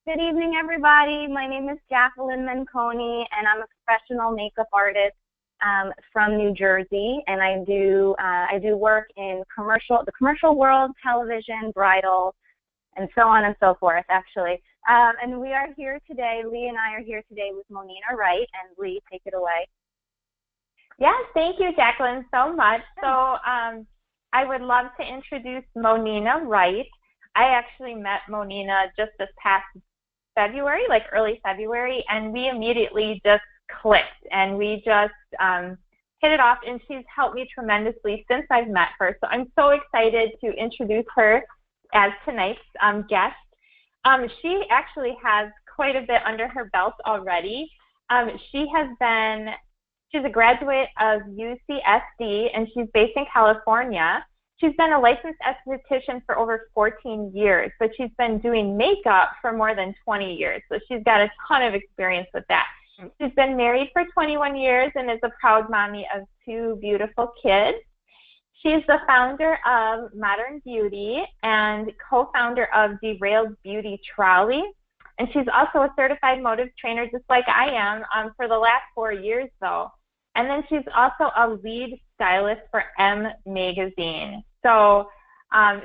Good evening, everybody. My name is Jacqueline Manconi, and I'm a professional makeup artist from New Jersey. And I do work in the commercial world, television, bridal, and so on and so forth, actually. And we are here today. Leigh and I are here today with Monina Wright. And Leigh, take it away. Yes, thank you, Jacqueline, so much. So I would love to introduce Monina Wright. I actually met Monina just this past February, like early February, and we immediately just clicked, and we just hit it off, and she's helped me tremendously since I've met her. So I'm so excited to introduce her as tonight's guest. She actually has quite a bit under her belt already. She's a graduate of UCSD, and she's based in California. She's been a licensed esthetician for over 14 years, but she's been doing makeup for more than 20 years. So she's got a ton of experience with that. She's been married for 21 years and is a proud mommy of 2 beautiful kids. She's the founder of Modern Beauty and co-founder of Derailed Beauty Trolley. And she's also a certified motive trainer, just like I am, for the last 4 years, though. And then she's also a lead stylist for M Magazine. So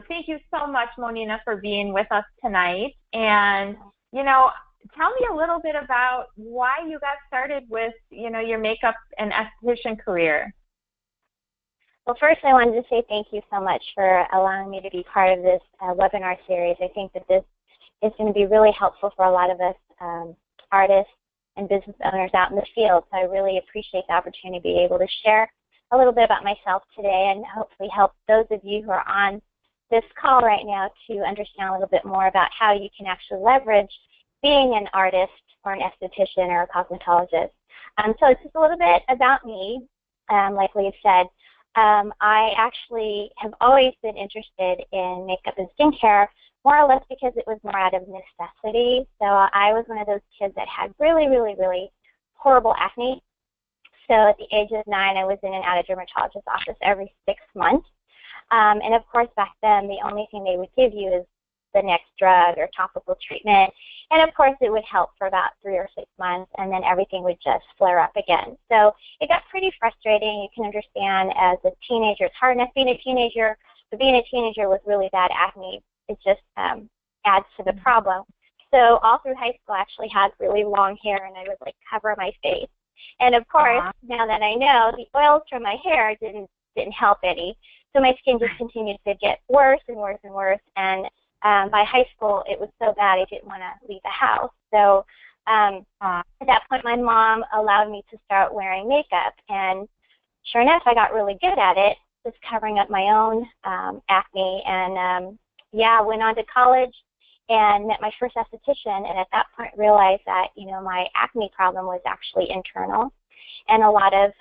thank you so much, Monina, for being with us tonight. And, tell me a little bit about why you got started with, your makeup and esthetician career. Well, first, I wanted to say thank you so much for allowing me to be part of this webinar series. I think that this is going to be really helpful for a lot of us artists and business owners out in the field. So I really appreciate the opportunity to be able to share a little bit about myself today and hopefully help those of you who are on this call right now to understand a little bit more about how you can actually leverage being an artist or an esthetician or a cosmetologist. So it's just a little bit about me. Like Leigh said, I actually have always been interested in makeup and skincare, more or less because it was more out of necessity. So I was one of those kids that had really, really, really horrible acne. So at the age of 9, I was in and out of dermatologist's office every 6 months. And of course, back then, the only thing they would give you is the next drug or topical treatment. And of course, it would help for about 3 or 6 months, and then everything would just flare up again. So it got pretty frustrating. You can understand as a teenager, it's hard enough being a teenager, but being a teenager with really bad acne, it just adds to the problem. So all through high school, I actually had really long hair, and I would cover my face. And of course, now that I know, the oils from my hair didn't help any. So my skin just continued to get worse and worse and worse. And by high school, it was so bad I didn't want to leave the house. So at that point, my mom allowed me to start wearing makeup. And sure enough, I got really good at it, just covering up my own acne. And went on to college and met my first esthetician, and at that point realized that my acne problem was actually internal. And a lot of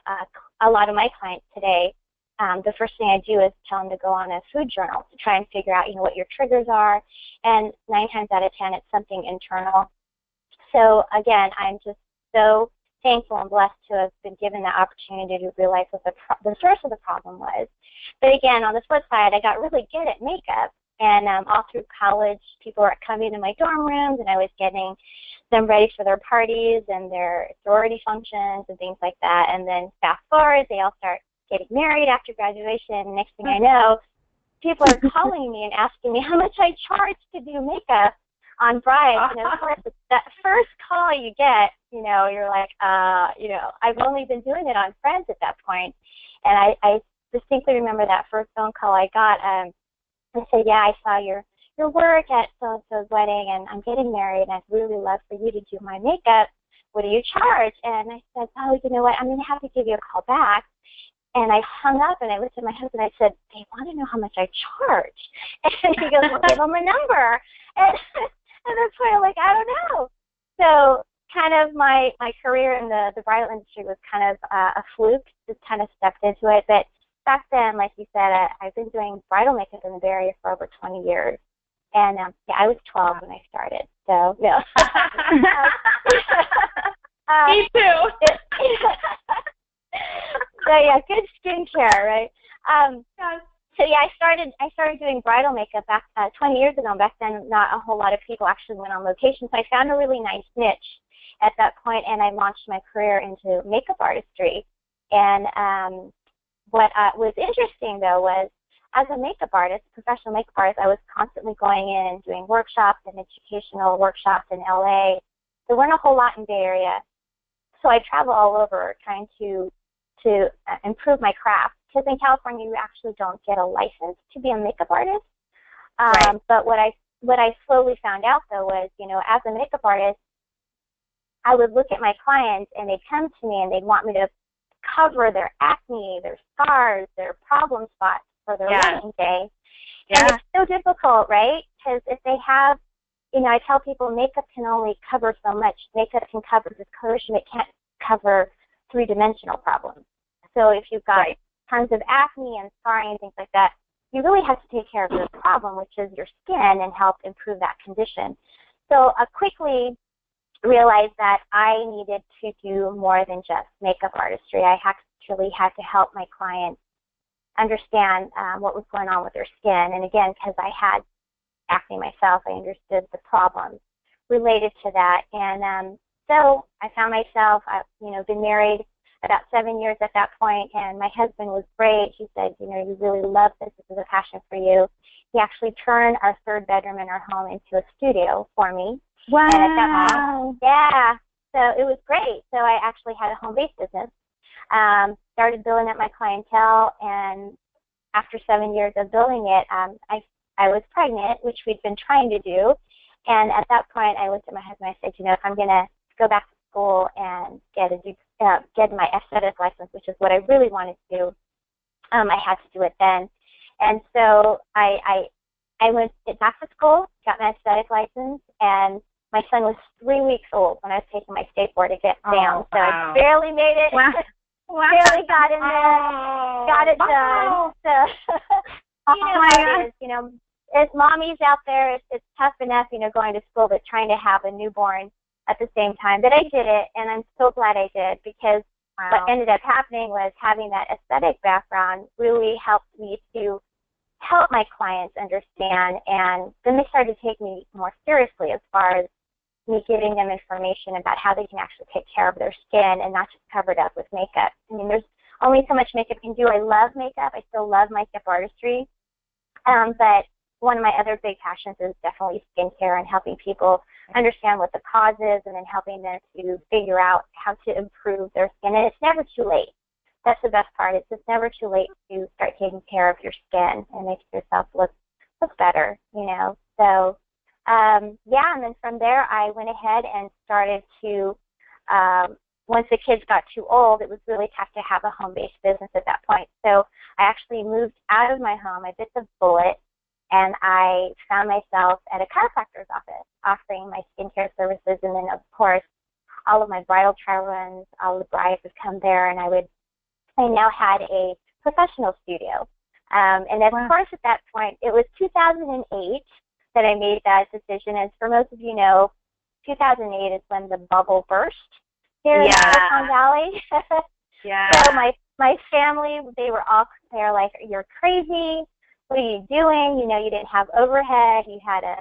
my clients today, the first thing I do is tell them to go on a food journal to try and figure out what your triggers are, and 9 times out of 10 it's something internal. So again, I'm just so thankful and blessed to have been given the opportunity to realize what the source of the problem was. But again, on the flip side, I got really good at makeup. And all through college, people were coming to my dorm rooms, and I was getting them ready for their parties and their sorority functions and things like that. And then fast forward, they all start getting married after graduation. Next thing I know, people are calling me and asking me how much I charge to do makeup on brides. And of course, that first call you get, you're like, I've only been doing it on friends at that point. And I distinctly remember that first phone call I got. I said, yeah, I saw your work at so-and-so's wedding, and I'm getting married, and I'd really love for you to do my makeup. What do you charge? And I said, oh, you know what, I'm going to have to give you a call back. And I hung up, and I looked at my husband, I said, they want to know how much I charge. And he goes, well, give them a number. And that's why I'm like, I don't know. So kind of my career in the bridal industry was kind of a fluke, just kind of stepped into it. But back then, like you said, I've been doing bridal makeup in the Bay Area for over 20 years. And I was 12 when I started. So, no. Me too. So, yeah, good skincare, right? So yeah, I started doing bridal makeup back 20 years ago. Back then, not a whole lot of people actually went on location. So I found a really nice niche at that point, and I launched my career into makeup artistry. And what was interesting though was, as a makeup artist, professional makeup artist, I was constantly going in and doing workshops and educational workshops in LA. There weren't a whole lot in Bay Area, so I travel all over trying to improve my craft. Because in California, you actually don't get a license to be a makeup artist. Right. But what I slowly found out though was, as a makeup artist, I would look at my clients and they'd come to me and they'd want me to cover their acne, their scars, their problem spots for their wedding day. Yeah. And it's so difficult, right? Because if they have, I tell people makeup can only cover so much. Makeup can cover discoloration. It can't cover three-dimensional problems. So if you've got tons of acne and scarring and things like that, you really have to take care of your problem, which is your skin, and help improve that condition. So I quickly realized that I needed to do more than just makeup artistry. I actually had to help my clients understand what was going on with their skin. And again, because I had acne myself, I understood the problems related to that. And so I found myself, I've been married about 7 years at that point, and my husband was great. He said, you really love this. This is a passion for you. He actually turned our third bedroom in our home into a studio for me. Wow. And at that point, yeah, so it was great. So I actually had a home-based business, started building up my clientele, and after 7 years of building it, I was pregnant, which we'd been trying to do. And at that point, I looked at my husband and I said, if I'm going to go back to school and get my aesthetic license, which is what I really wanted to do, I had to do it then. And so I went back to school, got my aesthetic license, and my son was 3 weeks old when I was taking my skateboard to get down. So I barely made it. Wow. Barely got in there, got it done. So how it is, as mommies out there, it's tough enough, going to school, but trying to have a newborn at the same time. But I did it, and I'm so glad I did, because what ended up happening was having that aesthetic background really helped me to help my clients understand, and then they started to take me more seriously as far as me giving them information about how they can actually take care of their skin and not just cover it up with makeup. I mean, there's only so much makeup can do. I love makeup. I still love makeup artistry. But one of my other big passions is definitely skincare and helping people understand what the cause is, and then helping them to figure out how to improve their skin. And it's never too late. That's the best part. It's just never too late to start taking care of your skin and make yourself look better, So, and then from there, I went ahead and started to, once the kids got too old, it was really tough to have a home-based business at that point. So I actually moved out of my home. I bit the bullet, and I found myself at a chiropractor's office offering my skincare services. And then, of course, all of my bridal trial runs, all the brides would come there, and I now had a professional studio. And of course, at that point, it was 2008 that I made that decision. As for most of you know, 2008 is when the bubble burst here in Silicon Valley. So my family, they're like, "You're crazy. What are you doing? You didn't have overhead. You had a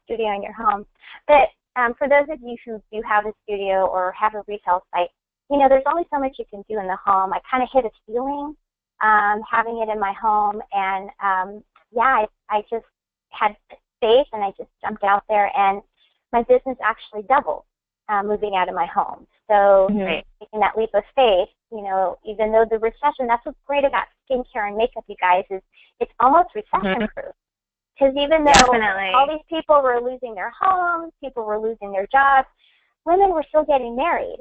studio in your home." But for those of you who do have a studio or have a retail site, there's only so much you can do in the home. I kind of hit a ceiling having it in my home, and I just had faith, and I just jumped out there, and my business actually doubled moving out of my home. So taking that leap of faith, even though the recession, that's what's great about skincare and makeup, you guys, is it's almost recession-proof. Because even though all these people were losing their homes, people were losing their jobs, women were still getting married.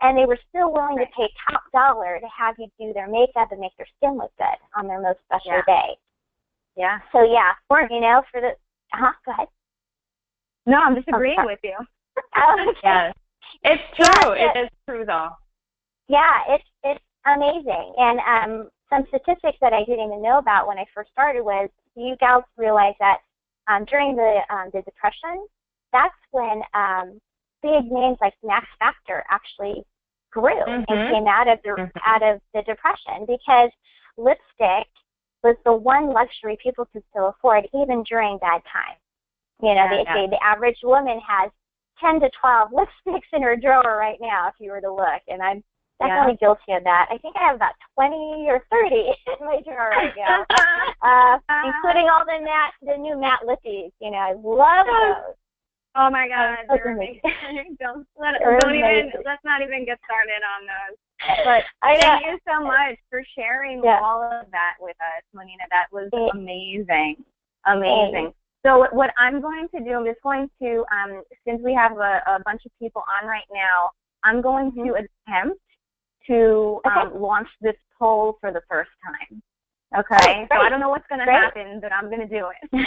And they were still willing to pay top dollar to have you do their makeup and make their skin look good on their most special day. Yeah. So, for the... go ahead. No, I'm just agreeing with you. Yes. It's true. It is true, though. Yeah, it's amazing. And some statistics that I didn't even know about when I first started was, you gals realize that during the Depression, that's when big names like Max Factor actually grew and came out of the Depression, because lipstick was the one luxury people could still afford, even during bad times. You know, they say the average woman has 10 to 12 lipsticks in her drawer right now, if you were to look, and I'm definitely guilty of that. I think I have about 20 or 30 in my drawer right now, including all the new matte lippies. You know, I love those. Oh my God, they're amazing. Let's not even get started on those. But thank you so much for sharing all of that with us, Monina. That was amazing. Amazing. So what I'm going to do, I'm just going to, since we have a bunch of people on right now, I'm going to attempt to launch this poll for the first time. Okay? So I don't know what's going to happen, but I'm going to do it. All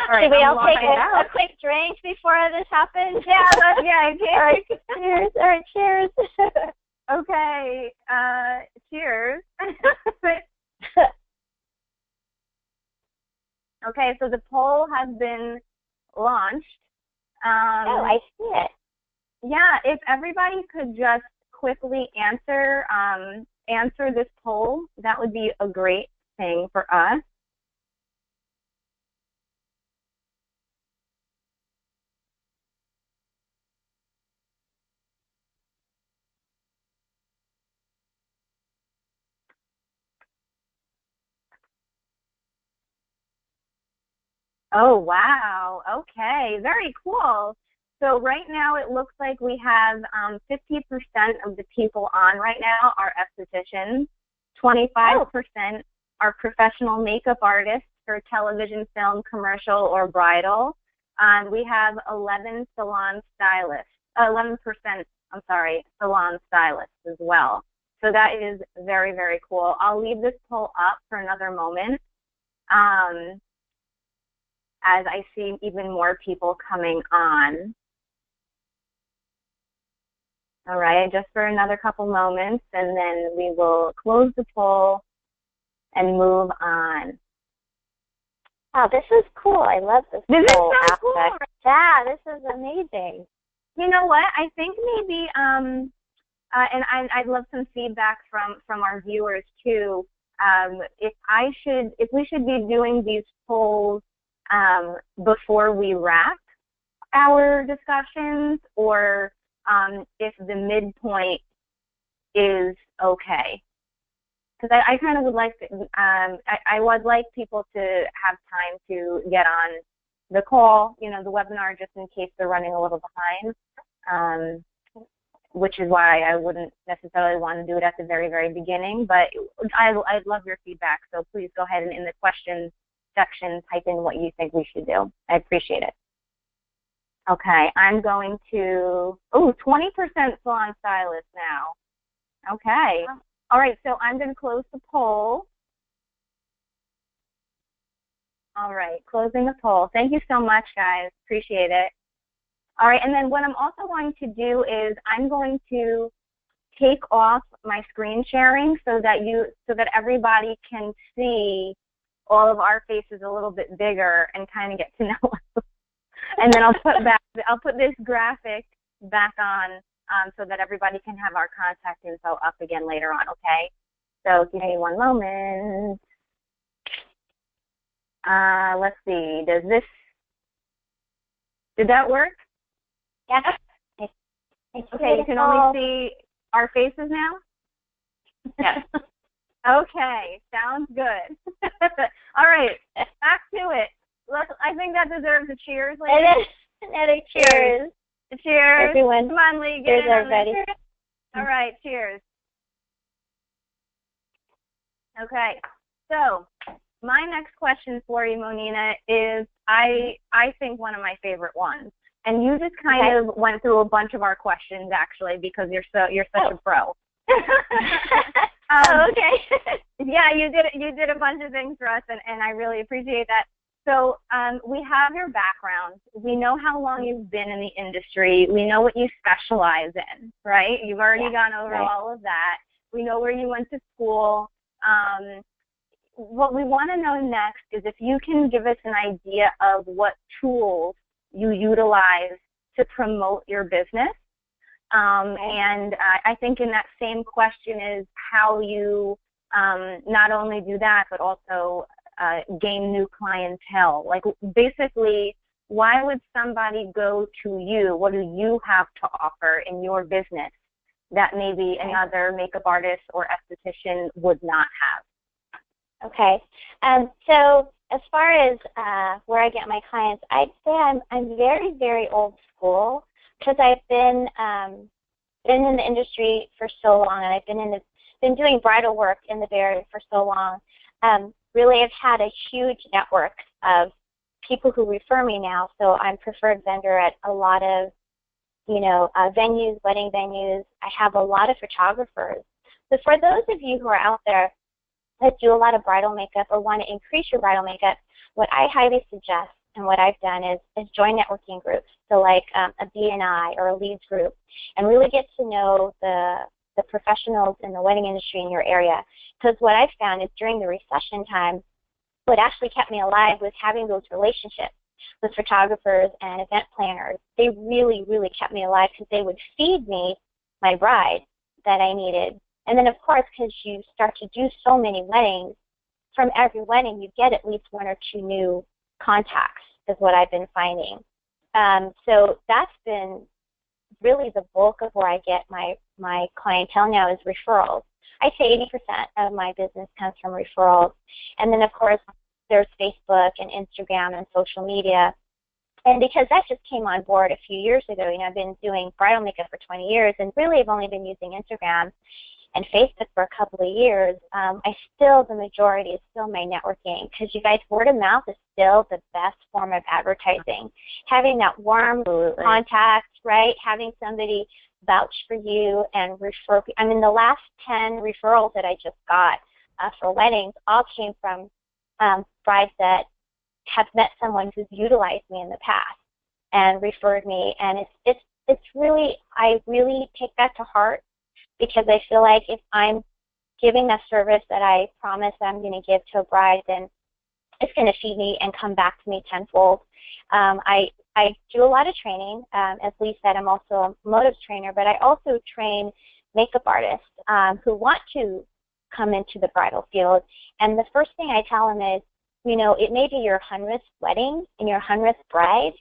right, should we all take a quick drink before this happens? Yeah, All right, cheers. All right, cheers. Okay, cheers. Okay, so the poll has been launched. I see it. Yeah, if everybody could just quickly answer this poll, that would be a great thing for us. Oh, wow. Okay, very cool. So right now it looks like we have 50% of the people on right now are estheticians, 25% are professional makeup artists for television, film, commercial, or bridal. We have 11% salon stylists as well. So that is very, very cool. I'll leave this poll up for another moment. As I see even more people coming on. All right, just for another couple moments, and then we will close the poll and move on. Wow, this is cool. I love this poll aspect. Cool. Yeah, this is amazing. You know what? I think maybe, and I'd love some feedback from our viewers too. If we should be doing these polls before we wrap our discussions, or if the midpoint is okay. Because I kind of would like to, I would like people to have time to get on the call, you know, the webinar, just in case they're running a little behind, which is why I wouldn't necessarily want to do it at the very, very beginning. But I'd love your feedback, so please go ahead and in the questions section type in what you think we should do. I appreciate it. Okay, I'm going to, 20% salon stylist now. Okay. All right, so I'm going to close the poll. All right, closing the poll. Thank you so much, guys. Appreciate it. All right, and then what I'm also going to do is I'm going to take off my screen sharing so that everybody can see all of our faces a little bit bigger and kind of get to know us. And then I'll put this graphic back on so that everybody can have our contact info up again later on, okay? So give me one moment. Let's see, did that work? Yeah. Okay, you can only see our faces now? Yes. Okay, sounds good. All right, back to it. I think that deserves a cheers, ladies. Another cheers. Cheers. Everyone. Come on, Leigh. Cheers, everybody. All right, cheers. Okay, so my next question for you, Monina, is I think one of my favorite ones. And you just kind of went through a bunch of our questions, actually, because you're such a pro. Okay. Yeah, you did a bunch of things for us, and I really appreciate that. So we have your background. We know how long you've been in the industry. We know what you specialize in, right? You've already gone over all of that. We know where you went to school. What we want to know next is if you can give us an idea of what tools you utilize to promote your business. And I think in that same question is how you not only do that, but also gain new clientele? Like, basically, why would somebody go to you? What do you have to offer in your business that maybe another makeup artist or esthetician would not have? Okay. So as far as where I get my clients, I'd say I'm very, very old school, because I've been in the industry for so long, and I've been doing bridal work in the Bay Area for so long. Really, I've had a huge network of people who refer me now. So I'm preferred vendor at a lot of, venues, wedding venues. I have a lot of photographers. So for those of you who are out there that do a lot of bridal makeup or want to increase your bridal makeup, what I highly suggest and what I've done is join networking groups. So like a BNI or a leads group, and really get to know the professionals in the wedding industry in your area. Because what I've found is during the recession time, what actually kept me alive was having those relationships with photographers and event planners. They really, really kept me alive, because they would feed me my bride that I needed. And then, of course, because you start to do so many weddings, from every wedding you get at least 1 or 2 new contacts, is what I've been finding. So that's been really the bulk of where I get my clientele now, is referrals. I'd say 80% of my business comes from referrals. And then, of course, there's Facebook and Instagram and social media. And because that just came on board a few years ago, I've been doing bridal makeup for 20 years, and really I've only been using Instagram and Facebook for a couple of years. The majority is still my networking, because you guys, word of mouth is still the best form of advertising. Having that warm contact, right? Having somebody vouch for you and refer. I mean, the last 10 referrals that I just got for weddings all came from brides that have met someone who's utilized me in the past and referred me. And it's really, I really take that to heart, because I feel like if I'm giving a service that I promise I'm going to give to a bride, then it's going to feed me and come back to me tenfold. I do a lot of training. As Leigh said, I'm also a motives trainer, but I also train makeup artists who want to come into the bridal field. And the first thing I tell them is, it may be your 100th wedding and your 100th bride,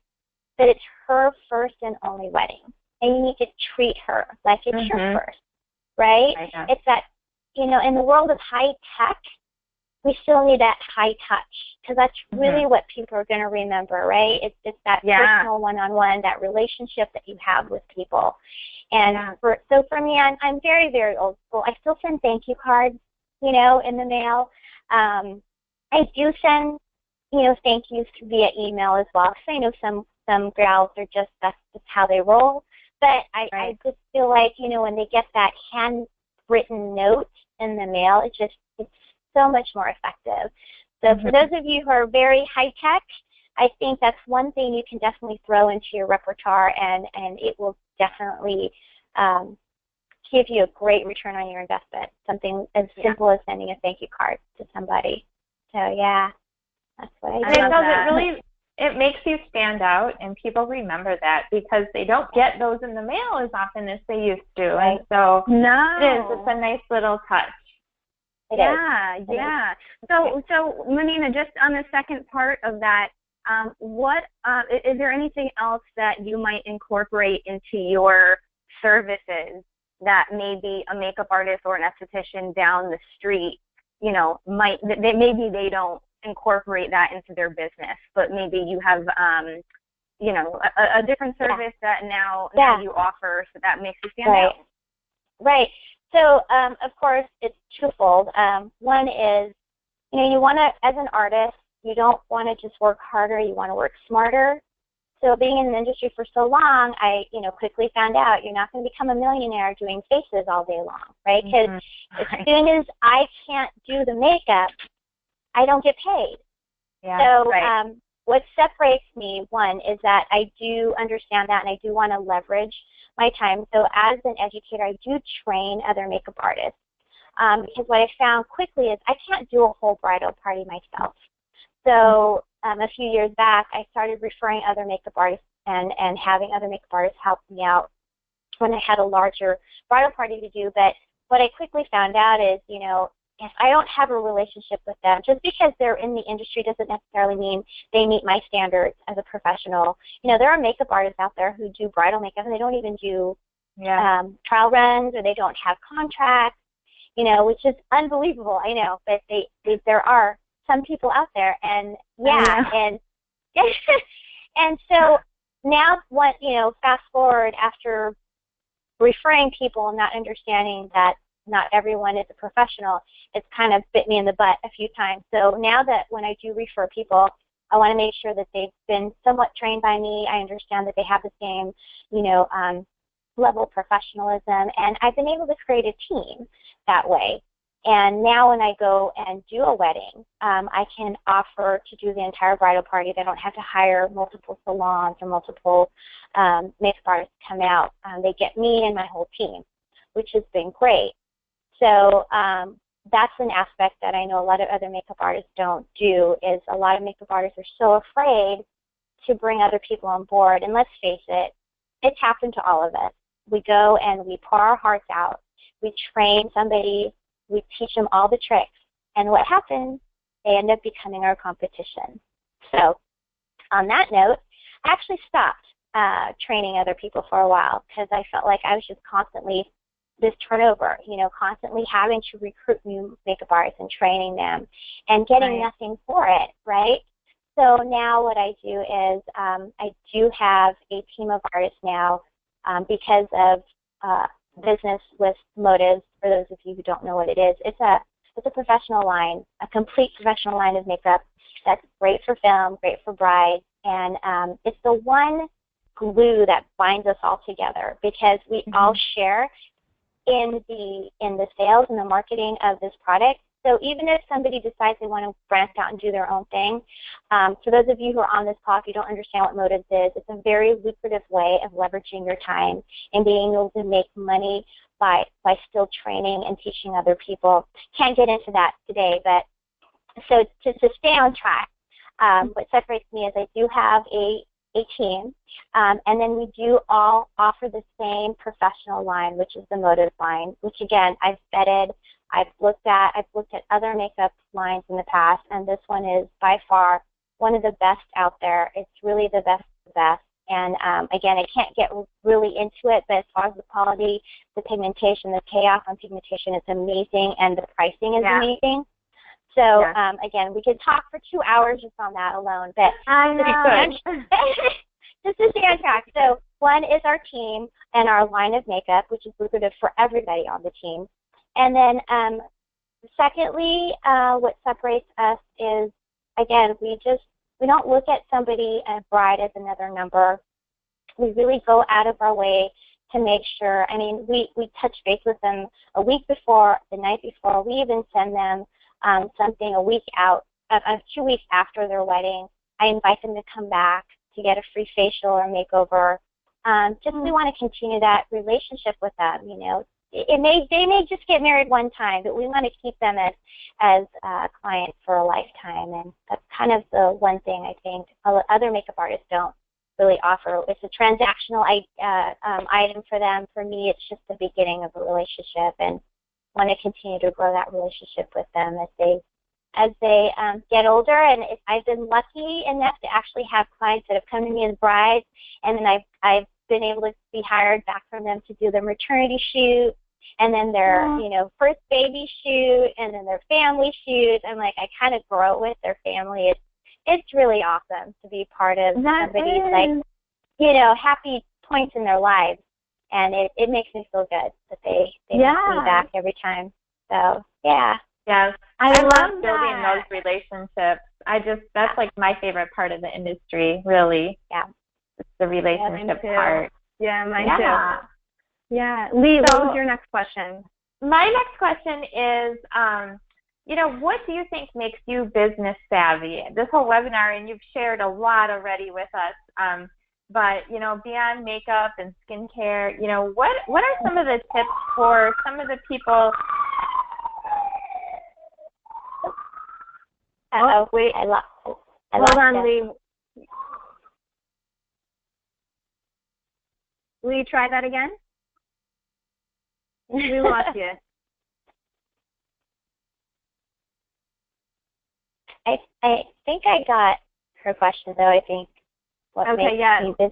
but it's her first and only wedding. And you need to treat her like it's your first, right? It's that, in the world of high tech, we still need that high touch, because that's really what people are going to remember, right? It's that personal one-on-one, that relationship that you have with people. And so for me, I'm very, very old school. I still send thank you cards, in the mail. I do send, thank yous via email as well, because I know some gals are that's just how they roll. But I just feel like, when they get that handwritten note in the mail, it's so much more effective. So for those of you who are very high-tech, I think that's one thing you can definitely throw into your repertoire, and it will definitely give you a great return on your investment, something as simple as sending a thank you card to somebody. So, that's what I do. It makes you stand out, and people remember that, because they don't get those in the mail as often as they used to. Right. And so it's a nice little touch. So Monina, just on the second part of that, what is there anything else that you might incorporate into your services that maybe a makeup artist or an esthetician down the street, maybe they don't incorporate that into their business, but maybe you have a different service that now you offer, so that makes you stand out. Right. So, of course, it's twofold. One is, you want to, as an artist, you don't want to just work harder, you want to work smarter. So being in the industry for so long, I, quickly found out you're not going to become a millionaire doing faces all day long, right? Because as soon as I can't do the makeup, I don't get paid. What separates me, one, is that I do understand that, and I do want to leverage my time. So as an educator, I do train other makeup artists, because what I found quickly is I can't do a whole bridal party myself. So a few years back, I started referring other makeup artists and having other makeup artists help me out when I had a larger bridal party to do. But what I quickly found out is, if I don't have a relationship with them, just because they're in the industry doesn't necessarily mean they meet my standards as a professional. You know, there are makeup artists out there who do bridal makeup and they don't even do trial runs, or they don't have contracts, you know, which is unbelievable. I know, but there are some people out there, and and and so now, what, you know, fast forward after referring people and not understanding that not everyone is a professional, it's kind of bit me in the butt a few times. So now that when I do refer people, I want to make sure that they've been somewhat trained by me. I understand that they have the same, you know, level of professionalism, and I've been able to create a team that way. And now when I go and do a wedding, I can offer to do the entire bridal party. They don't have to hire multiple salons or multiple makeup artists to come out. They get me and my whole team, which has been great. So that's an aspect that I know a lot of other makeup artists don't do, is a lot of makeup artists are so afraid to bring other people on board. And let's face it, it's happened to all of us. We go and we pour our hearts out. We train somebody. We teach them all the tricks. And what happens? They end up becoming our competition. So on that note, I actually stopped training other people for a while, because I felt like I was just constantly this turnover, you know, constantly having to recruit new makeup artists and training them and getting nothing for it, right? So now what I do is I do have a team of artists now because of business with motives. For those of you who don't know what it is, it's a professional line, a complete professional line of makeup that's great for film, great for brides, and it's the one glue that binds us all together, because we all share in the sales and the marketing of this product. So even if somebody decides they want to branch out and do their own thing, for those of you who are on this call, if you don't understand what motives is, it's a very lucrative way of leveraging your time and being able to make money by still training and teaching other people. Can't get into that today, but so to stay on track, what separates me is I do have a team, and then we do all offer the same professional line, which is the motive line, which again I've vetted. I've looked at other makeup lines in the past, and this one is by far one of the best out there. It's really the best of the best. And again, I can't get really into it, but as far as the quality, the pigmentation, the payoff on pigmentation is amazing, and the pricing is amazing. So again, we could talk for 2 hours just on that alone, but just to stay on track. So one is our team and our line of makeup, which is lucrative for everybody on the team. And then secondly, what separates us is, again, we don't look at somebody, a bride, as another number. We really go out of our way to make sure. I mean, we touch base with them a week before, the night before. We even send them something a week out, 2 weeks after their wedding. I invite them to come back to get a free facial or makeover. We want to continue that relationship with them. You know, they may just get married one time, but we want to keep them as clients for a lifetime. And that's kind of the one thing I think other makeup artists don't really offer. It's a transactional item for them. For me, it's just the beginning of a relationship, and want to continue to grow that relationship with them as they get older. And I've been lucky enough to actually have clients that have come to me as brides, and then I've been able to be hired back from them to do their maternity shoot, and then their first baby shoot, and then their family shoot. And like, I kind of grow with their family. It's really awesome to be part of somebody's happy points in their lives. And it makes me feel good that they make me back every time. So, yeah. Yes. I love building those relationships. That's like my favorite part of the industry, really. Yeah. It's the relationship part. Yeah, mine too. Yeah. Leigh, what was your next question? My next question is, what do you think makes you business savvy? This whole webinar, and you've shared a lot already with us, but, beyond makeup and skincare, what are some of the tips for some of the people? Wait. Hold on, Leigh. Will you try that again? We lost you. I think I got her question, though. I think what Okay, makes yeah. me this.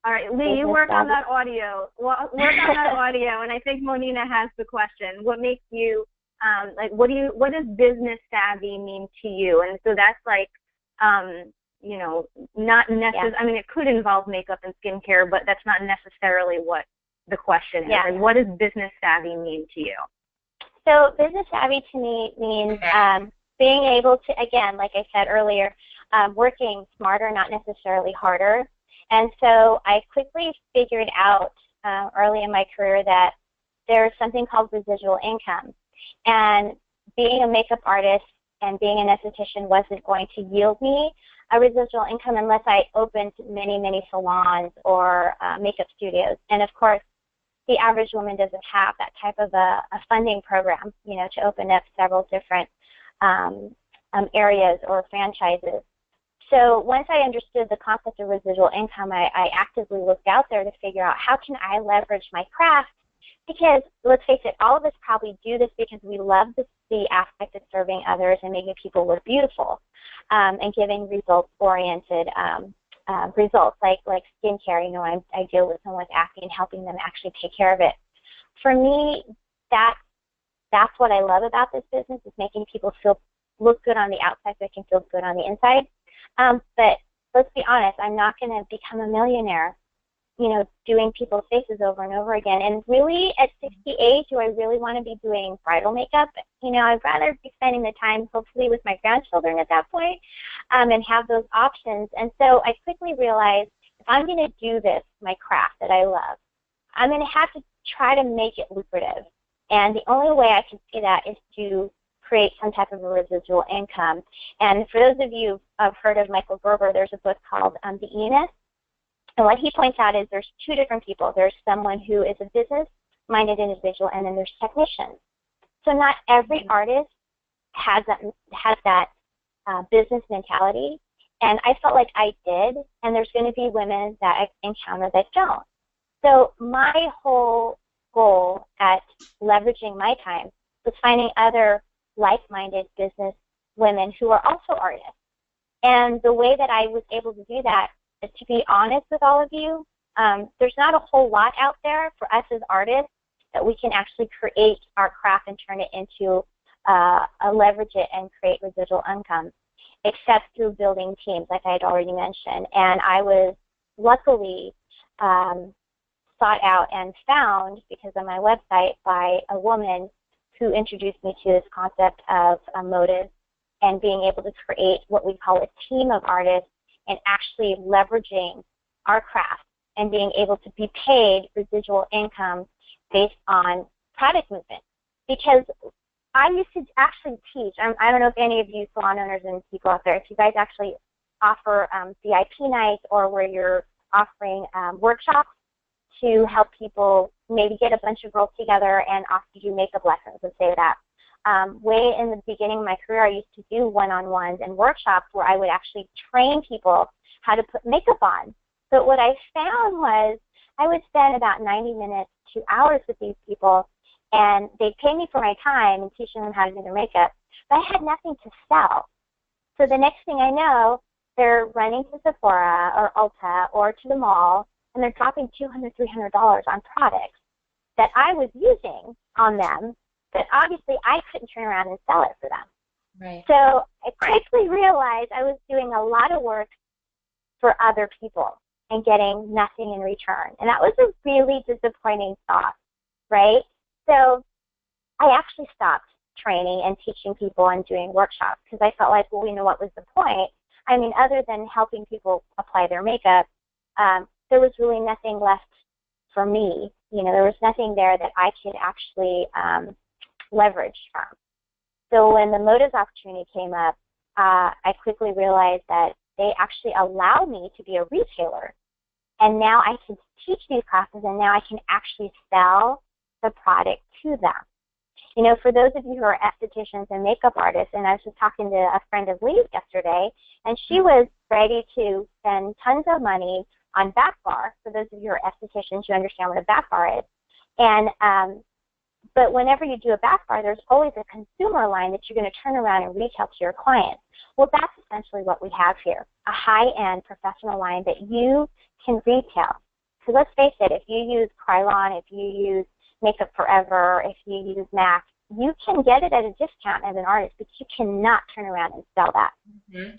All right, Leigh, you work on that audio. Work on that audio, and I think Monina has the question. What makes you like? What does business savvy mean to you? And so that's like, you know, not necessarily. Yeah. I mean, it could involve makeup and skincare, but that's not necessarily what the question is. Yeah. Like, what does business savvy mean to you? So business savvy to me means being able to, again, like I said earlier, working smarter, not necessarily harder. And so I quickly figured out early in my career that there's something called residual income. And being a makeup artist and being an esthetician wasn't going to yield me a residual income unless I opened many, many salons or makeup studios. And of course, the average woman doesn't have that type of a funding program, you know, to open up several different areas or franchises. So once I understood the concept of residual income, I actively looked out there to figure out how can I leverage my craft, because let's face it, all of us probably do this because we love the aspect of serving others and making people look beautiful and giving results-oriented results, like skincare. You know, I deal with someone with acne and helping them actually take care of it. For me, that's what I love about this business, is making people look good on the outside so they can feel good on the inside. But let's be honest, I'm not going to become a millionaire, you know, doing people's faces over and over again. And really, at 68, do I really want to be doing bridal makeup? You know, I'd rather be spending the time, hopefully, with my grandchildren at that point, and have those options. And so I quickly realized, if I'm going to do this, my craft that I love, I'm going to have to try to make it lucrative. And the only way I can see that is to create some type of a residual income. And for those of you who have heard of Michael Gerber, there's a book called The E-ness. And what he points out is there's two different people. There's someone who is a business-minded individual, and then there's technicians. So not every artist has that business mentality, and I felt like I did, and there's going to be women that I encounter that don't. So my whole goal at leveraging my time was finding other like-minded business women who are also artists. And the way that I was able to do that is, to be honest with all of you, there's not a whole lot out there for us as artists that we can actually create our craft and turn it into leverage it and create residual income, except through building teams, like I had already mentioned. And I was luckily sought out and found, because of my website, by a woman who introduced me to this concept of motive and being able to create what we call a team of artists and actually leveraging our craft and being able to be paid residual income based on product movement. Because I used to actually teach, I don't know if any of you salon owners and people out there, if you guys actually offer VIP nights or where you're offering workshops to help people maybe get a bunch of girls together and offer to do makeup lessons, let's say that. Way in the beginning of my career, I used to do one-on-ones and workshops where I would actually train people how to put makeup on. But what I found was I would spend about 90 minutes, 2 hours with these people, and they'd pay me for my time and teaching them how to do their makeup, but I had nothing to sell. So the next thing I know, they're running to Sephora or Ulta or to the mall, and they're dropping $200, $300 on products that I was using on them, but obviously I couldn't turn around and sell it for them. Right. So I quickly realized I was doing a lot of work for other people and getting nothing in return. And that was a really disappointing thought, right? So I actually stopped training and teaching people and doing workshops because I felt like, well, you know, what was the point? I mean, other than helping people apply their makeup, there was really nothing left for me. You know, there was nothing there that I could actually leverage from. So when the Motives opportunity came up, I quickly realized that they actually allowed me to be a retailer. And now I can teach these classes, and now I can actually sell the product to them. You know, for those of you who are estheticians and makeup artists, and I was just talking to a friend of Leigh's yesterday, and she was ready to spend tons of money on back bar. For those of you who are estheticians, you understand what a back bar is. And But whenever you do a back bar, there's always a consumer line that you're going to turn around and retail to your clients. Well, that's essentially what we have here, a high-end professional line that you can retail. So let's face it, if you use Krylon, if you use Makeup Forever, if you use MAC, you can get it at a discount as an artist, but you cannot turn around and sell that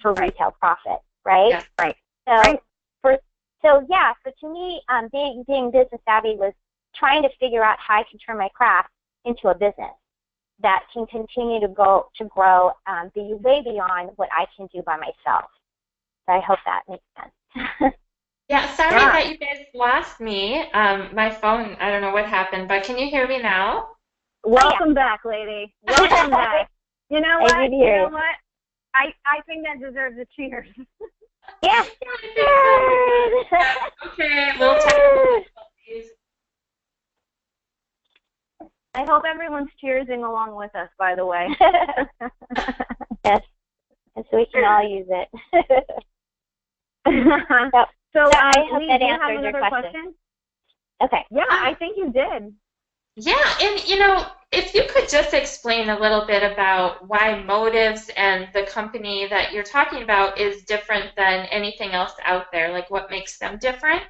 for retail profit, right? Yeah. Right. So to me, being business savvy was trying to figure out how I can turn my craft into a business that can continue to grow, be way beyond what I can do by myself. So I hope that makes sense. Yeah, sorry that you guys lost me. My phone, I don't know what happened, but can you hear me now? Welcome back, lady. Welcome back. You know what? I think that deserves a cheers. Yeah. Okay, a little technical difficulties. I hope everyone's cheersing along with us, by the way. Yes. And so we can all use it. So I hope Leigh, that do you have answered your another question. Okay. Yeah, I think you did. Yeah, and if you could just explain a little bit about why Motives and the company that you're talking about is different than anything else out there, like what makes them different?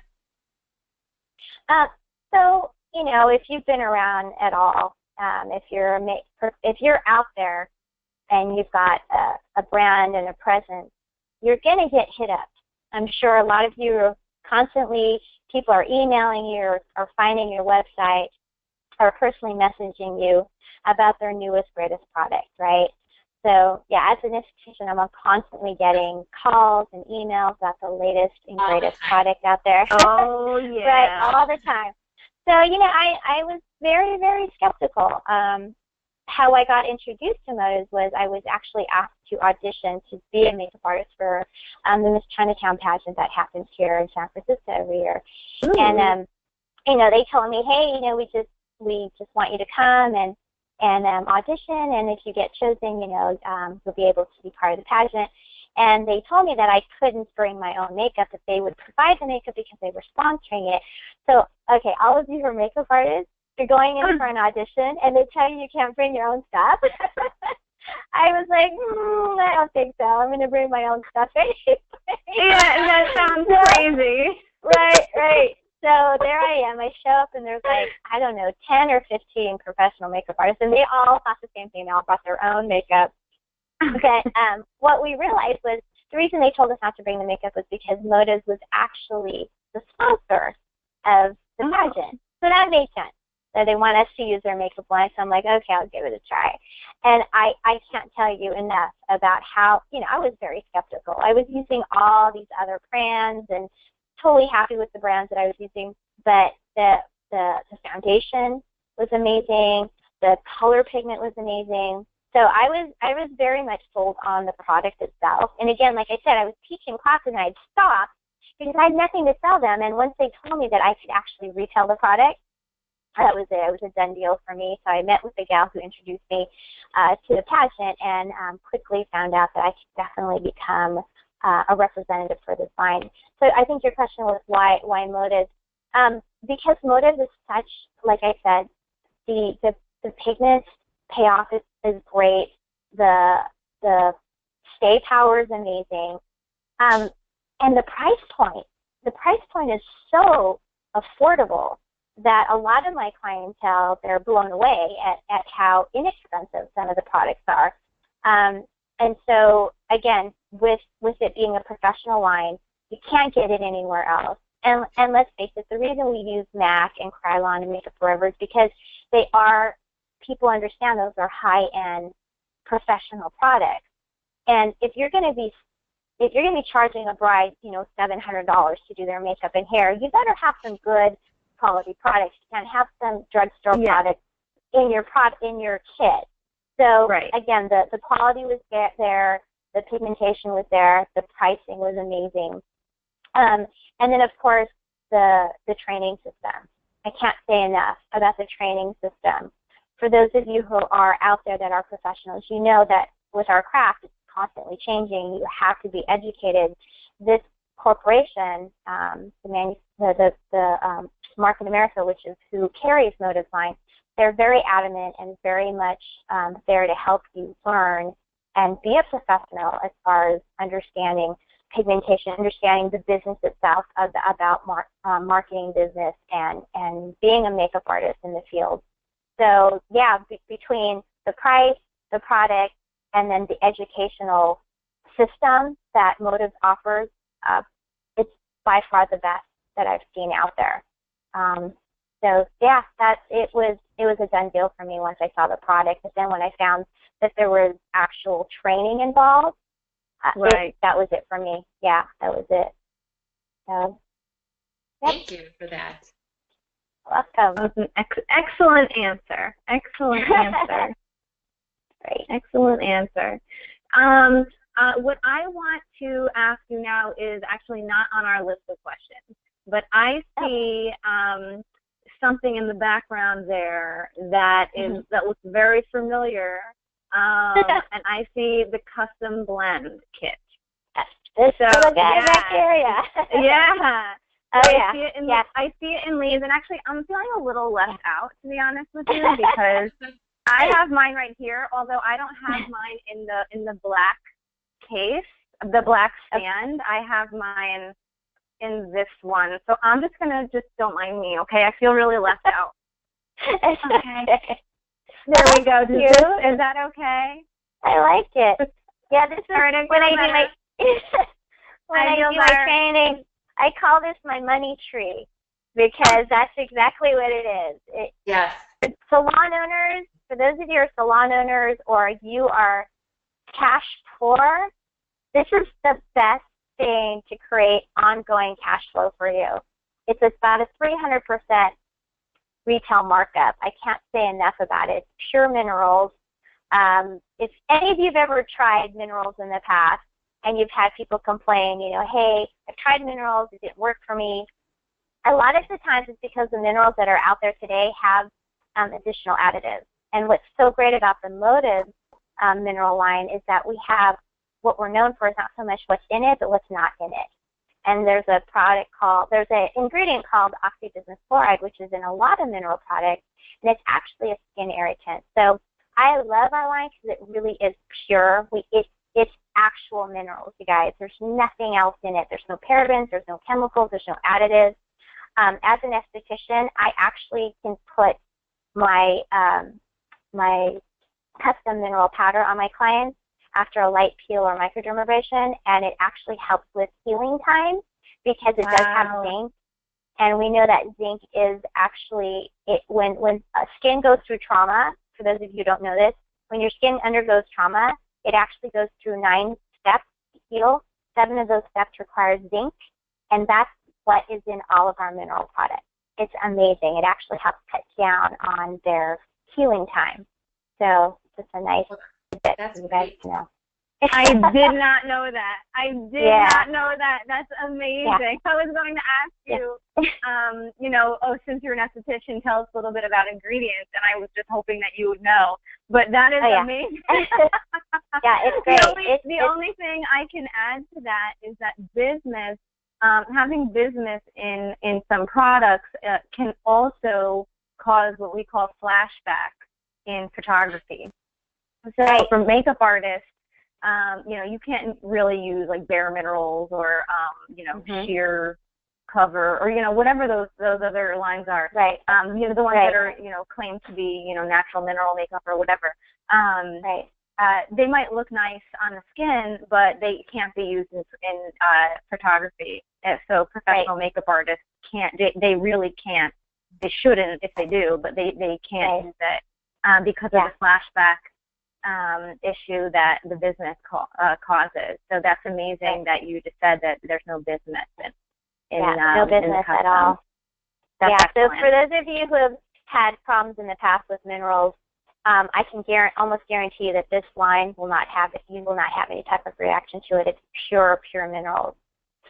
So, if you've been around at all, if you're out there and you've got a brand and a presence, you're going to get hit up. I'm sure a lot of you are constantly, people are emailing you or finding your website or personally messaging you about their newest, greatest product, right? So, yeah, as an esthetician, I'm constantly getting calls and emails about the latest and greatest product out there. Oh, yeah. Right, all the time. So, I was very, very skeptical. How I got introduced to Motives was I was actually asked to audition to be a makeup artist for the Miss Chinatown pageant that happens here in San Francisco every year. Ooh. And, they told me, hey, we just want you to come and audition, and if you get chosen, you'll be able to be part of the pageant. And they told me that I couldn't bring my own makeup, that they would provide the makeup because they were sponsoring it. So, okay, all of you who are makeup artists, you're going in for an audition, and they tell you can't bring your own stuff. I was like, I don't think so. I'm going to bring my own stuff anyway. Yeah, that sounds crazy. Right. So there I am. I show up, and there's 10 or 15 professional makeup artists, and they all thought the same thing. They all brought their own makeup. But what we realized was the reason they told us not to bring the makeup was because Motives was actually the sponsor of the pageant. So that made sense. So they want us to use their makeup line. So I'm like, okay, I'll give it a try. And I can't tell you enough about how, I was very skeptical. I was using all these other brands and totally happy with the brands that I was using, but the foundation was amazing. The color pigment was amazing. So I was very much sold on the product itself. And again, like I said, I was teaching classes and I'd stopped because I had nothing to sell them. And once they told me that I could actually retail the product, that was it. It was a done deal for me. So I met with the gal who introduced me to the pageant and quickly found out that I could definitely become a representative for this line. So I think your question was why Motives? Because Motives is such, like I said, the pigment payoff is great. The stay power is amazing. And the price point is so affordable that a lot of my clientele, they're blown away at how inexpensive some of the products are. And so, again, with it being a professional line, you can't get it anywhere else. And let's face it, the reason we use MAC and Krylon and Makeup Forever is because people understand those are high-end professional products. And if you're going to be charging a bride, $700 to do their makeup and hair, you better have some good quality products. You can't have some drugstore products in your kit. So again, the quality was there, the pigmentation was there, the pricing was amazing, and then of course the training system. I can't say enough about the training system. For those of you who are out there that are professionals, you know that with our craft, it's constantly changing. You have to be educated. This corporation, the Market America, which is who carries Motives line, they're very adamant and very much there to help you learn and be a professional as far as understanding pigmentation, understanding the business itself about marketing business and being a makeup artist in the field. So yeah, between the price, the product, and then the educational system that Motives offers, it's by far the best that I've seen out there. So yeah, it was a done deal for me once I saw the product. But then when I found that there was actual training involved, right, that was it for me. Yeah, that was it. So, yep. Thank you for that. Welcome. That was an excellent answer. Excellent answer. Great. Excellent answer. What I want to ask you now is actually not on our list of questions, but I see something in the background there that that looks very familiar, and I see the custom blend kit. This So, little guy yeah. back here, yeah. Yeah. Oh, So yeah. I see it in Leigh's, and actually I'm feeling a little left out, to be honest with you, because I have mine right here, although I don't have mine in the black case, the black stand. I have mine in this one. So I'm just gonna don't mind me, okay? I feel really left out. Okay. There we go. Is that okay? I like it. Yeah, this is when I do my when I do my training. I call this my money tree because that's exactly what it is. Yes. Salon owners, for those of you who are salon owners or you are cash poor, this is the best thing to create ongoing cash flow for you. It's about a 300% retail markup. I can't say enough about it. It's pure minerals. If any of you have ever tried minerals in the past and you've had people complain, hey, I've tried minerals, it didn't work for me. A lot of the times it's because the minerals that are out there today have additional additives. And what's so great about the Motives mineral line is that we have what we're known for is not so much what's in it, but what's not in it. And there's an ingredient called oxybismuth fluoride, which is in a lot of mineral products, and it's actually a skin irritant. So I love our line because it really is pure. It's actual minerals, you guys. There's nothing else in it. There's no parabens, there's no chemicals, there's no additives. As an esthetician, I actually can put my my custom mineral powder on my clients after a light peel or microdermabrasion, and it actually helps with healing time because it does have zinc. And we know that zinc is actually, when skin goes through trauma, for those of you who don't know this, when your skin undergoes trauma, it actually goes through 9 steps to heal. 7 of those steps require zinc, and that's what is in all of our mineral products. It's amazing. It actually helps cut down on their healing time. So just a nice bit for you guys to know. I did not know that. I did not know that. That's amazing. Yeah. I was going to ask you, since you're an esthetician, tell us a little bit about ingredients, and I was just hoping that you would know. But that is amazing. Yeah, it's great. The only thing I can add to that is that business, having business in some products can also cause what we call flashback in photography. So for makeup artists, you can't really use like bare minerals or sheer cover or whatever those other lines are. Right. The ones that are claimed to be natural mineral makeup or whatever. They might look nice on the skin, but they can't be used in photography. So professional makeup artists can't. They really can't. They shouldn't if they do, but they can't use it because of the flashback issue that the business causes. So that's amazing that you just said that there's no business no business at all. That's so for those of you who have had problems in the past with minerals, I can almost guarantee you that this line will not have it. You will not have any type of reaction to it. It's pure minerals.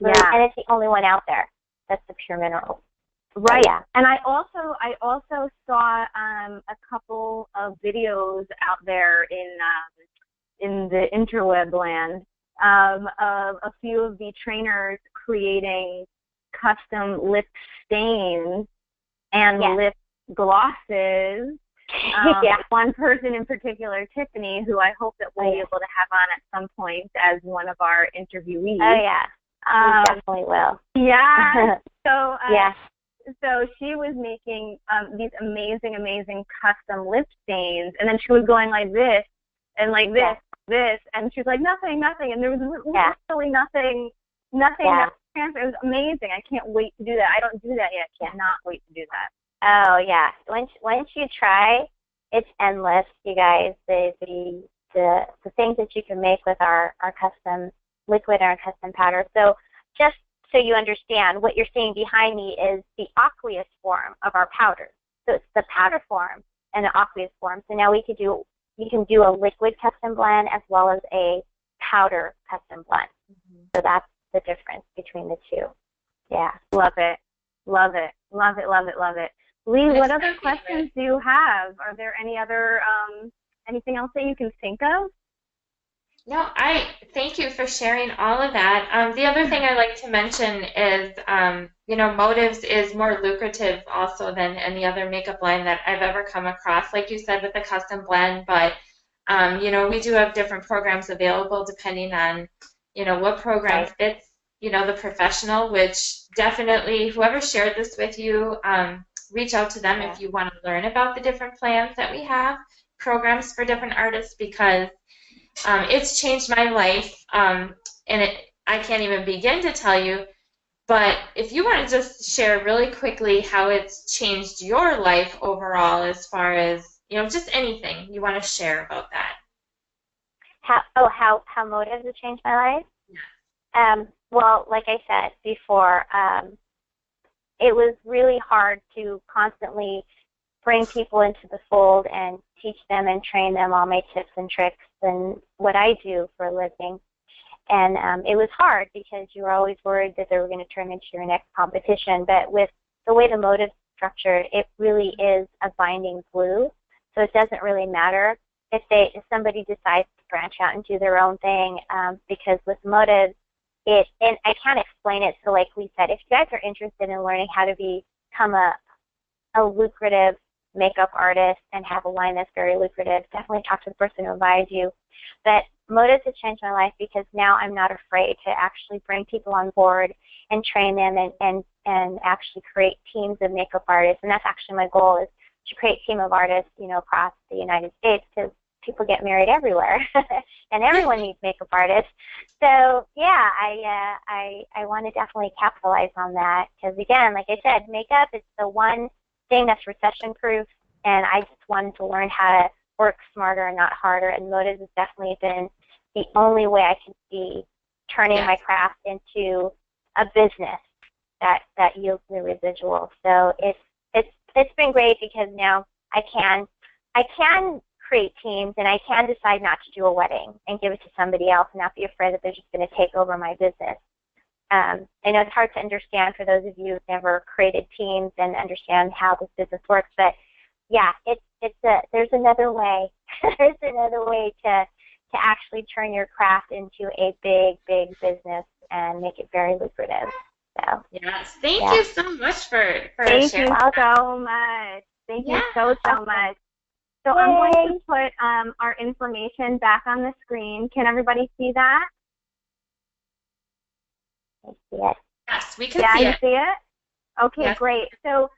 And it's the only one out there that's the pure minerals. Right. Yeah. And I also saw a couple of videos out there in the interweb land of a few of the trainers creating custom lip stains and lip glosses Yeah. One person in particular, Tiffany, who I hope that we'll be able to have on at some point as one of our interviewees. Oh, yeah. We definitely will. Yeah. So, yeah. So she was making these amazing, amazing custom lip stains, and then she was going like this and like this, this, and she was like nothing, and there was literally nothing. Yeah. It was amazing. I can't wait to do that. I don't do that yet. Cannot wait to do that. Oh yeah. Once you try, it's endless, you guys. The things that you can make with our custom liquid and our custom powder. So just so you understand, what you're seeing behind me is the aqueous form of our powder. So it's the powder form and the aqueous form. So now you can do a liquid custom blend as well as a powder custom blend. Mm-hmm. So that's the difference between the two. Yeah. Love it. Love it. Love it. Love it. Love it. Leigh, what other questions do you have? Are there any other anything else that you can think of? No, I thank you for sharing all of that. The other thing I like to mention is, Motives is more lucrative also than any other makeup line that I've ever come across. Like you said, with the custom blend, but we do have different programs available depending on, what program fits, the professional. Which definitely, whoever shared this with you, reach out to them if you want to learn about the different plans that we have, programs for different artists, because it's changed my life, and I can't even begin to tell you. But if you want to just share really quickly how it's changed your life overall, as far as just anything you want to share about that. How Motives has changed my life? Yeah. Well, like I said before, it was really hard to constantly bring people into the fold and teach them and train them all my tips and tricks and what I do for a living. And it was hard because you were always worried that they were going to turn into your next competition. But with the way the Motive's structured, it really is a binding glue. So it doesn't really matter if somebody decides to branch out and do their own thing, because with Motives, and I can't explain it. So like we said, if you guys are interested in learning how to become a lucrative makeup artist and have a line that's very lucrative, definitely talk to the person who advised you. But Motives has changed my life because now I'm not afraid to actually bring people on board and train them and actually create teams of makeup artists. And that's actually my goal, is to create a team of artists, across the United States, because people get married everywhere and everyone needs makeup artists. So yeah, I want to definitely capitalize on that, because again, like I said, makeup is the one thing that's recession proof, and I just wanted to learn how to work smarter and not harder, and Motives has definitely been the only way I can see turning my craft into a business that yields the residual. So it's been great, because now I can create teams, and I can decide not to do a wedding and give it to somebody else and not be afraid that they're just going to take over my business. I know it's hard to understand for those of you who've never created teams and understand how this business works, but yeah, there's another way. There's another way to actually turn your craft into a big business and make it very lucrative. So yes, thank you so much for Thank sharing. you so much. Thank you so much. So I'm going to put our information back on the screen. Can everybody see that? I see it. Yes, we can see it. Yeah, you see it? Okay, yes. Great. So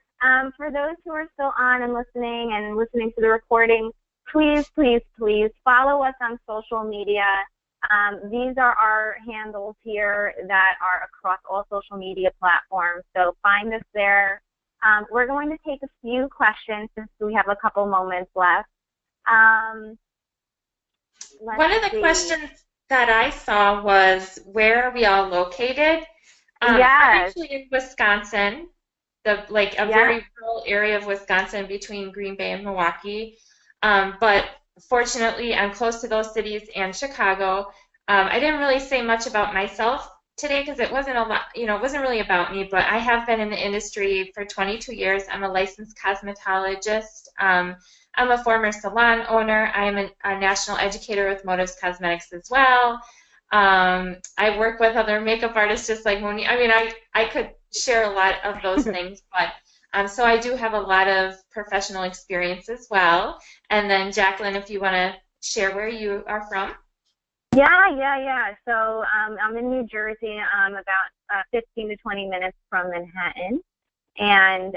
for those who are still on and listening to the recording, please follow us on social media. These are our handles here that are across all social media platforms. So find us there. We're going to take a few questions since we have a couple moments left. One of the questions that I saw was, where are we all located? I'm actually in Wisconsin, very rural area of Wisconsin between Green Bay and Milwaukee. But fortunately, I'm close to those cities and Chicago. I didn't really say much about myself today because it wasn't it wasn't really about me, but I have been in the industry for 22 years. I'm a licensed cosmetologist. I'm a former salon owner. I'm a national educator with Motives Cosmetics as well. I work with other makeup artists just like Moni. I mean, I could share a lot of those things, but So I do have a lot of professional experience as well. And then Jacqueline, if you want to share where you are from. Yeah. So I'm in New Jersey. I'm about 15 to 20 minutes from Manhattan. And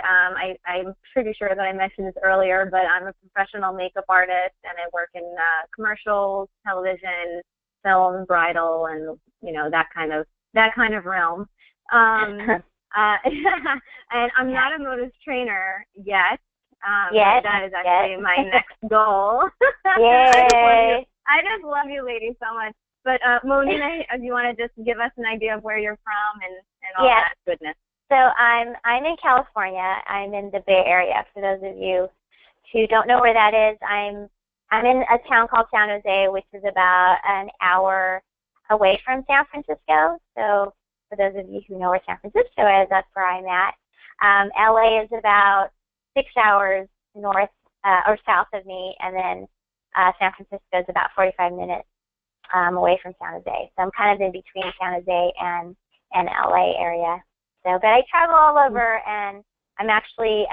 I'm pretty sure that I mentioned this earlier, but I'm a professional makeup artist, and I work in commercials, television, film, bridal, and that kind of realm. And I'm not a Modus trainer yet. Yes, that is actually my next goal. Yay! I just love you ladies so much. But Monina, if you want to just give us an idea of where you're from and all that goodness. So I'm in California. I'm in the Bay Area. For those of you who don't know where that is, I'm in a town called San Jose, which is about an hour away from San Francisco. So for those of you who know where San Francisco is, that's where I'm at. LA is about 6 hours north or south of me, and then San Francisco is about 45 minutes away from San Jose. So I'm kind of in between San Jose and LA area. So, but I travel all over, and I'm actually,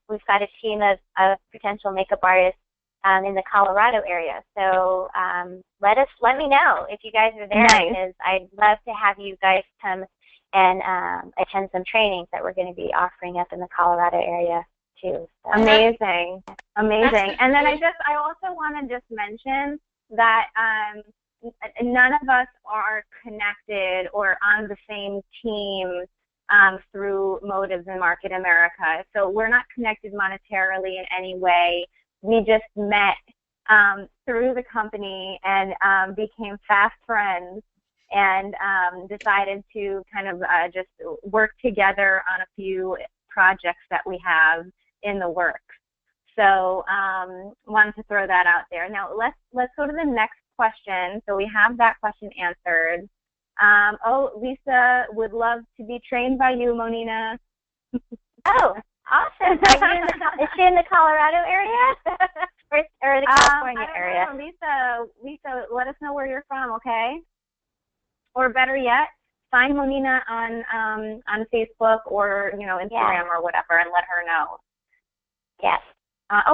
we've got a team of potential makeup artists in the Colorado area. So let me know if you guys are there, because I'd love to have you guys come and attend some trainings that we're going to be offering up in the Colorado area too. So. Amazing. And then I also want to just mention that none of us are connected or on the same team through Motives and Market America. So we're not connected monetarily in any way. We just met through the company and became fast friends, and decided to kind of just work together on a few projects that we have in the works. So wanted to throw that out there. Now let's go to the next question. So we have that question answered. Lisa would love to be trained by you, Monina. Oh, awesome. Is she in the Colorado area or the California area? I don't know. Lisa, let us know where you're from, okay? Or better yet, find Monina on Facebook or Instagram or whatever, and let her know. Yes.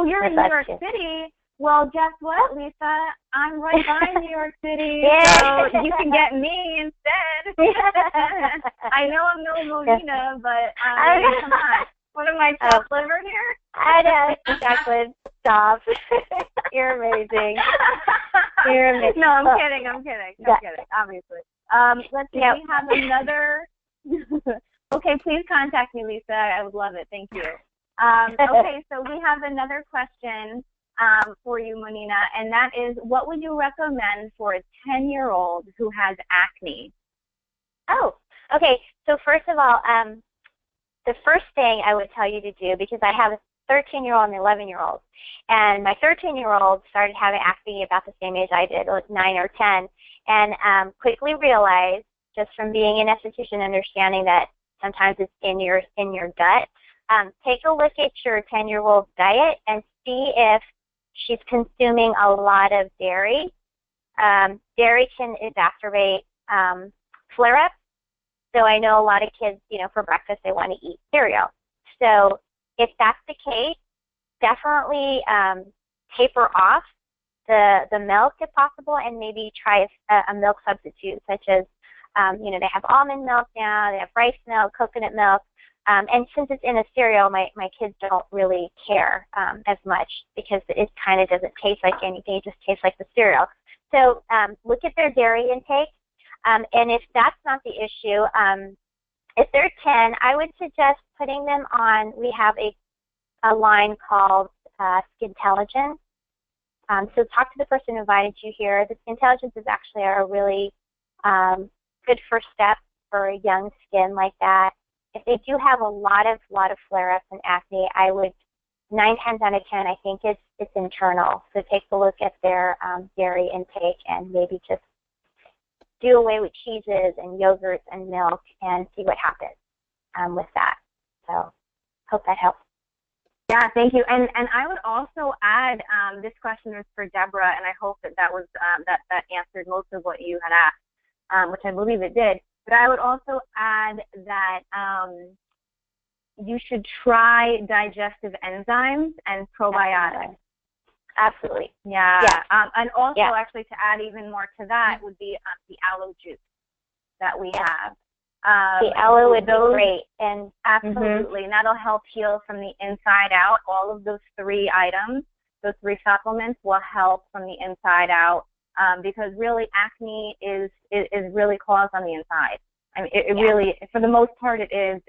You're in New York City. Well, guess what, Lisa? I'm right by New York City, so you can get me instead. I know I'm no Monina, but come on. What am I, chopped liver here? I know, Jacqueline. Stop. You're amazing. You're amazing. No, I'm kidding, obviously. Let's see, we have another. Okay, please contact me, Lisa. I would love it. Thank you. Okay, so we have another question for you, Monina, and that is, what would you recommend for a 10-year-old who has acne? Oh, okay. So first of all, the first thing I would tell you to do, because I have a 13-year-old and an 11-year-old, and my 13-year-old started having acne about the same age I did, like 9 or 10, and quickly realized, just from being an esthetician, understanding that sometimes it's in your gut. Take a look at your 10-year-old's diet and see if she's consuming a lot of dairy. Dairy can exacerbate flare-ups. So I know a lot of kids, for breakfast they want to eat cereal. So if that's the case, definitely taper off the milk if possible, and maybe try a milk substitute, such as, they have almond milk now, they have rice milk, coconut milk. And since it's in a cereal, my kids don't really care as much, because it kind of doesn't taste like anything. It just tastes like the cereal. So look at their dairy intake. And if that's not the issue, if they're 10, I would suggest putting them on, we have a line called Skintelligence. So talk to the person who invited you here. The Skintelligence is actually a really good first step for a young skin like that. If they do have a lot of flare-ups and acne, I would, 9 times out of 10, I think it's internal. So take a look at their dairy intake, and maybe just do away with cheeses and yogurts and milk and see what happens with that. So hope that helps. Yeah, thank you. And I would also add, this question was for Deborah, and I hope that was that answered most of what you had asked, which I believe it did. But I would also add that you should try digestive enzymes and probiotics. Absolutely. Yeah. And also, Yeah. actually, to add even more to that would be the aloe juice that we have. The aloe would be great. And absolutely. And that'll help heal from the inside out. All of those 3 items, those 3 supplements will help from the inside out, because really acne is really caused on the inside. I mean, it really, for the most part, it is.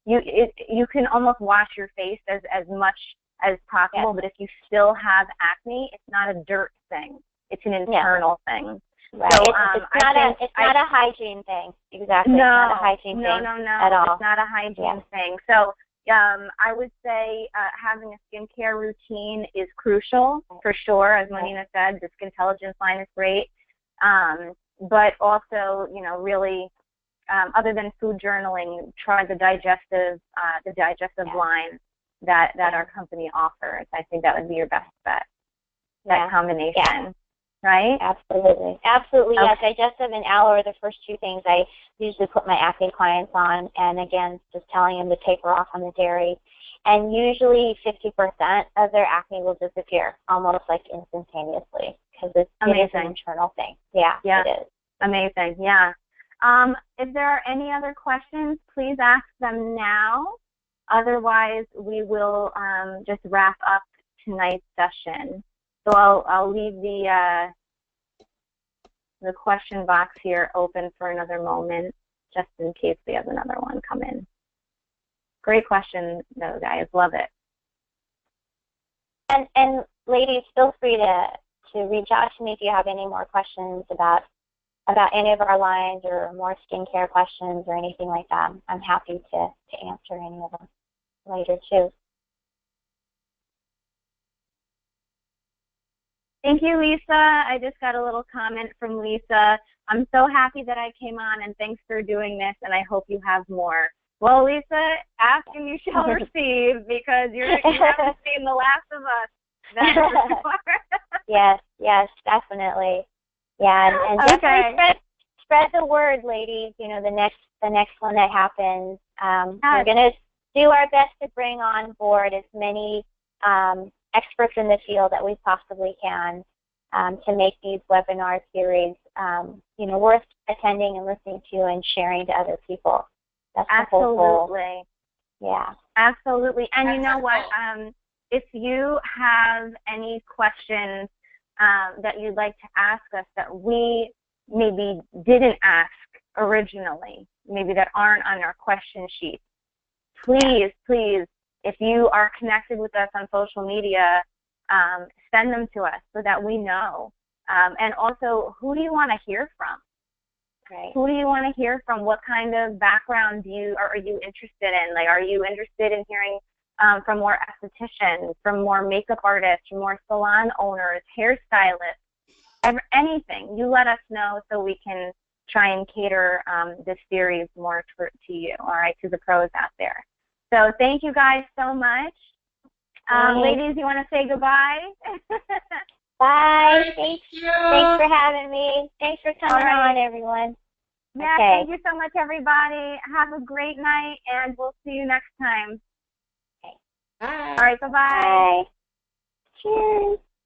You can almost wash your face as much as possible, but if you still have acne, it's not a dirt thing. It's an internal thing. Right. So, it's not a hygiene thing. Exactly. No, it's not a hygiene thing at all. It's not a hygiene thing. So I would say having a skincare routine is crucial for sure. As Monina said, the Skin Intelligence line is great. But also, really, other than food journaling, try the digestive line that our company offers. I think that would be your best bet. That combination. Yeah. Right? Absolutely. Absolutely, yes. Digestive and aloe are the first 2 things I usually put my acne clients on. And again, just telling them to taper off on the dairy. And usually 50% of their acne will disappear almost like instantaneously, because it is an internal thing. Yeah, it is. Amazing, yeah. If there are any other questions, please ask them now. Otherwise, we will just wrap up tonight's session. So I'll leave the question box here open for another moment, just in case we have another one come in. Great question, though, guys. Love it. And ladies, feel free to reach out to me if you have any more questions about any of our lines or more skincare questions or anything like that. I'm happy to answer any of them later too. Thank you, Lisa. I just got a little comment from Lisa. I'm so happy that I came on, and thanks for doing this, and I hope you have more. Well, Lisa, ask and you shall receive, because you haven't seen the last of us. That's for sure. Yes, definitely. Yeah, and definitely spread the word, ladies. You know, the next one that happens, we're going to do our best to bring on board as many experts in the field that we possibly can, to make these webinar series, worth attending and listening to and sharing to other people. That's the whole goal. Yeah. Absolutely. And you know what? If you have any questions that you'd like to ask us that we maybe didn't ask originally, maybe that aren't on our question sheet, please, if you are connected with us on social media, send them to us so that we know. And also, who do you want to hear from? Right. Who do you want to hear from? What kind of background are you interested in? Like, are you interested in hearing from more estheticians, from more makeup artists, from more salon owners, hairstylists, anything? You let us know so we can try and cater this series more to you, all right, to the pros out there. So thank you guys so much. Ladies, you want to say goodbye? Bye. Thank you. Thanks for having me. Thanks for coming on, everyone. Yeah, thank you so much, everybody. Have a great night, and we'll see you next time. Okay. Bye. All right, bye-bye. Bye. Cheers.